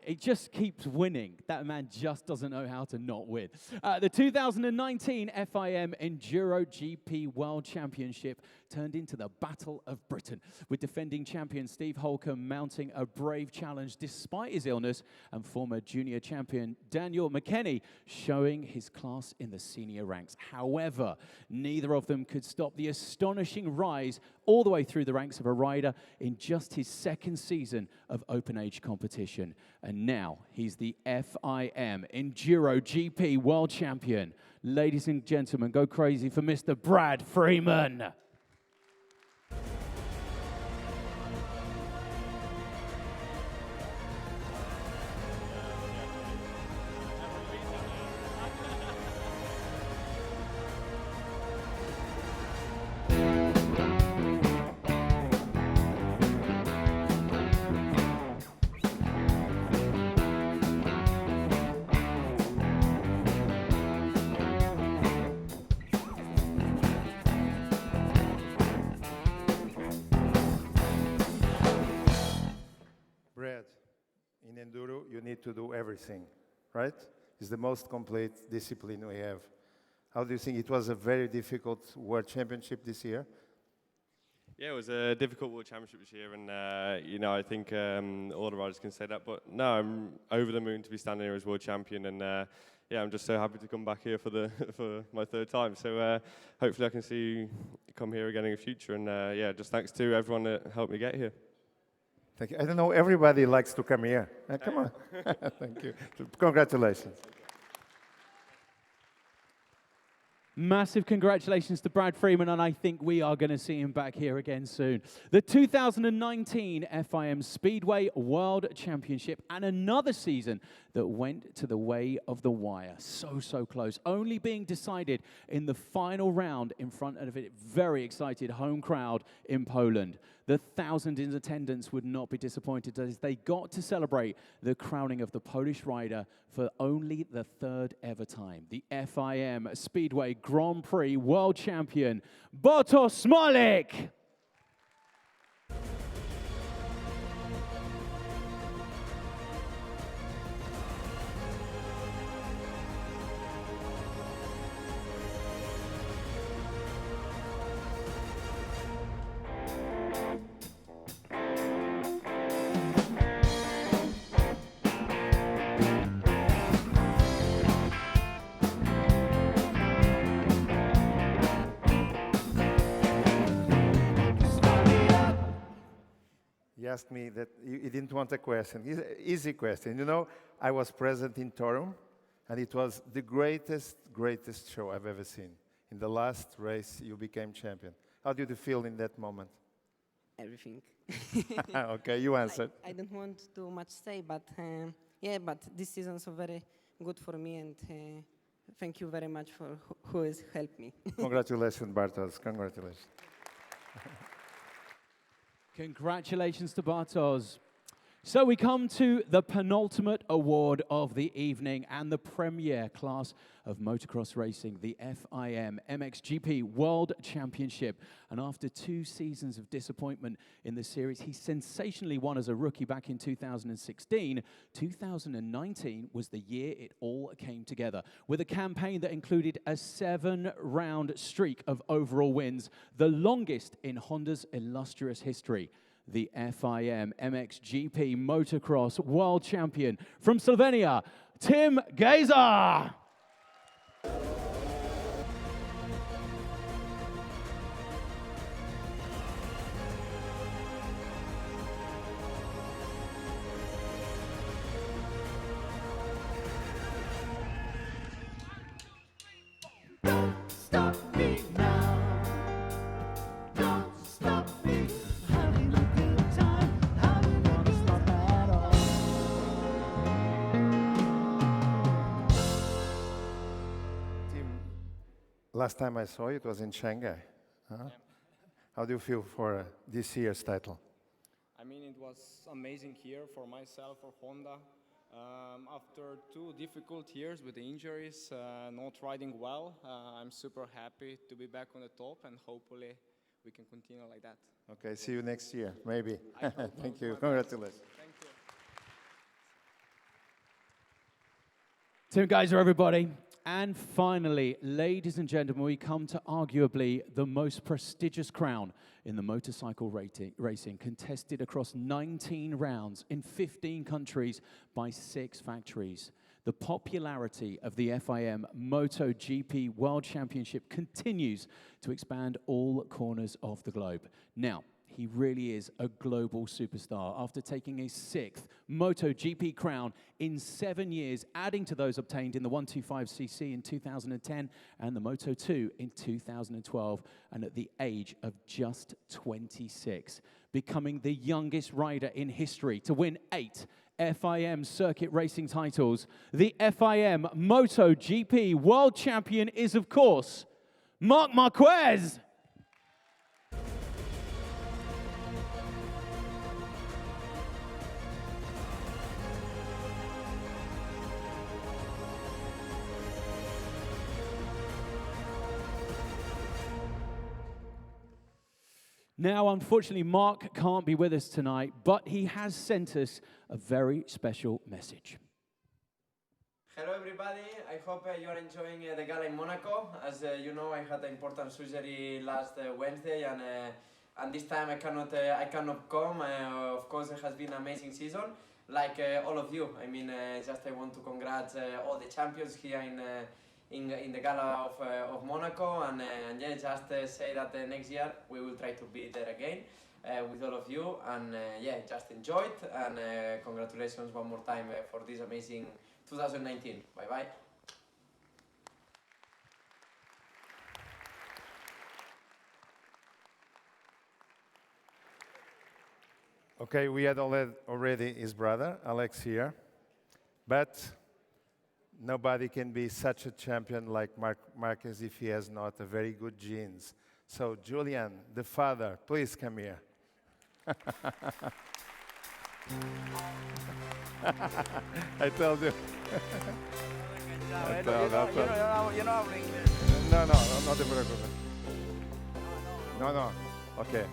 It just keeps winning. That man just doesn't know how to not win. The 2019 FIM Enduro GP World Championship turned into the Battle of Britain, with defending champion Steve Holcomb mounting a brave challenge despite his illness, and former junior champion Daniel McKenney showing his class in the senior ranks. However, neither of them could stop the astonishing rise all the way through the ranks of a rider in just his second season of open age competition. And now he's the FIM Enduro GP World Champion. Ladies and gentlemen, go crazy for Mr. Brad Freeman. Brad, in enduro, you need to do everything, right? It's the most complete discipline we have. How do you think it was a very difficult World Championship this year? Yeah, it was a difficult World Championship this year, and you know, I think all the riders can say that. But no, I'm over the moon to be standing here as World Champion, and yeah, I'm just so happy to come back here for for my third time. So hopefully I can see you come here again in the future. And yeah, just thanks to everyone that helped me get here. Thank you. I don't know, everybody likes to come here. Come on. Thank you. Congratulations. Massive congratulations to Brad Freeman, and I think we are going to see him back here again soon. The 2019 FIM Speedway World Championship, and another season that went to the way of the wire. So close. Only being decided in the final round in front of a very excited home crowd in Poland. The thousands in attendance would not be disappointed as they got to celebrate the crowning of the Polish rider for only the third ever time. The FIM Speedway Grand Prix World Champion, Bartosz Smolik. You asked me that you didn't want a question. Easy question. You know, I was present in Torum, and it was the greatest show I've ever seen. In the last race, you became champion. How did you feel in that moment? Everything. Okay, you answered. I don't want too much say, but yeah, but this season is very good for me, and thank you very much for who has helped me. Congratulations, Bartosz. Congratulations. Congratulations to Bartosz. So we come to the penultimate award of the evening and the premier class of motocross racing, the FIM MXGP World Championship. And after 2 seasons of disappointment in the series, he sensationally won as a rookie back in 2016. 2019 was the year it all came together, with a campaign that included a 7-round streak of overall wins, the longest in Honda's illustrious history. The FIM MXGP Motocross World Champion from Slovenia, Tim Gajser. Last time I saw you, it was in Shanghai. Huh? Yeah. How do you feel for this year's title? I mean, it was amazing here for myself, for Honda. After 2 difficult years with the injuries, not riding well, I'm super happy to be back on the top, and hopefully we can continue like that. Okay, see you next year, maybe. I hope Thank so. you. Congratulations. Thank you. Tim Gajser, everybody. And finally, ladies and gentlemen, we come to arguably the most prestigious crown in the motorcycle racing, contested across 19 rounds in 15 countries by 6 factories. The popularity of the FIM MotoGP World Championship continues to expand all corners of the globe. Now, he really is a global superstar after taking a 6th MotoGP crown in 7 years, adding to those obtained in the 125cc in 2010 and the Moto2 in 2012, and at the age of just 26, becoming the youngest rider in history to win 8 FIM circuit racing titles. The FIM MotoGP World Champion is, of course, Marc Marquez. Now, unfortunately, Marc can't be with us tonight, but he has sent us a very special message. Hello, everybody. I hope you are enjoying the gala in Monaco. As you know, I had an important surgery last Wednesday, and this time I cannot come. Of course, it has been an amazing season. like all of you. I mean, just I want to congratulate all the champions here in the gala of Monaco, and yeah, just say that next year we will try to be there again with all of you, and yeah, just enjoy it, and congratulations one more time for this amazing 2019. Bye bye. Okay, we had already his brother, Alex, here, but nobody can be such a champion like Marcus if he has not a very good genes. So, Julian, the father, please come here. I told you. Yo no hablo inglés. No, no te preocupes. No. Okay.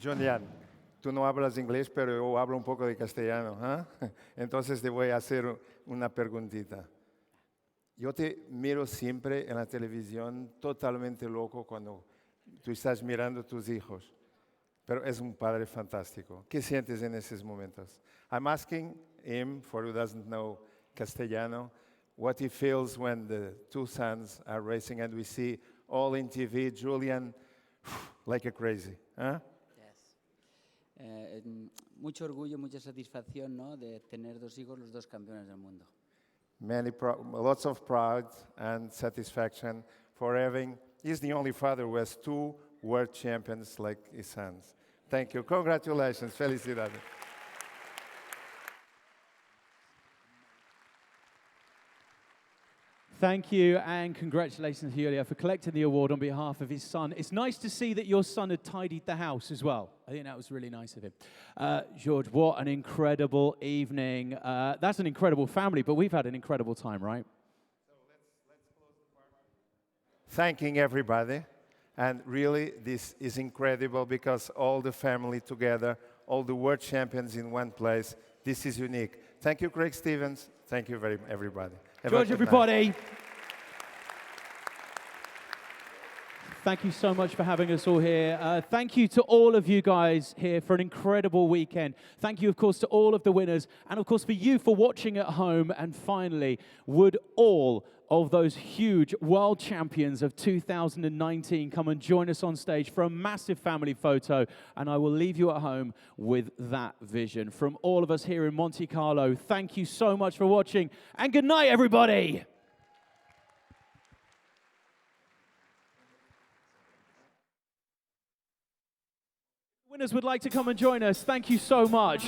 Julián, tú no hablas inglés, pero yo hablo un poco de castellano. ¿Eh? Entonces te voy a hacer una preguntita. Yo te miro siempre en la televisión totalmente loco cuando tú estás mirando a tus hijos, pero es un padre fantástico. ¿Qué sientes en esos momentos? I'm asking him, for who doesn't know castellano, what he feels when the two sons are racing and we see all in TV, Julian, like a crazy. Huh? Mucho orgullo, mucha satisfacción, ¿no? De tener dos hijos, los dos campeones del mundo. Lots of pride and satisfaction for having. He's the only father who has two world champions like his sons. Thank you. Congratulations. Felicidades. Thank you and congratulations, Julia, for collecting the award on behalf of his son. It's nice to see that your son had tidied the house as well. I think that was really nice of him. George, what an incredible evening. That's an incredible family, but we've had an incredible time, right? So let's close the part. Thanking everybody. And really, this is incredible because all the family together, all the world champions in one place. This is unique. Thank you, Craig Stevens. Thank you everybody. George, everybody. Thank you so much for having us all here. Thank you to all of you guys here for an incredible weekend. Thank you, of course, to all of the winners. And, of course, for you for watching at home. And finally, would all of those huge world champions of 2019 come and join us on stage for a massive family photo? And I will leave you at home with that vision. From all of us here in Monte Carlo, thank you so much for watching. And good night, everybody. Winners would like to come and join us. Thank you so much.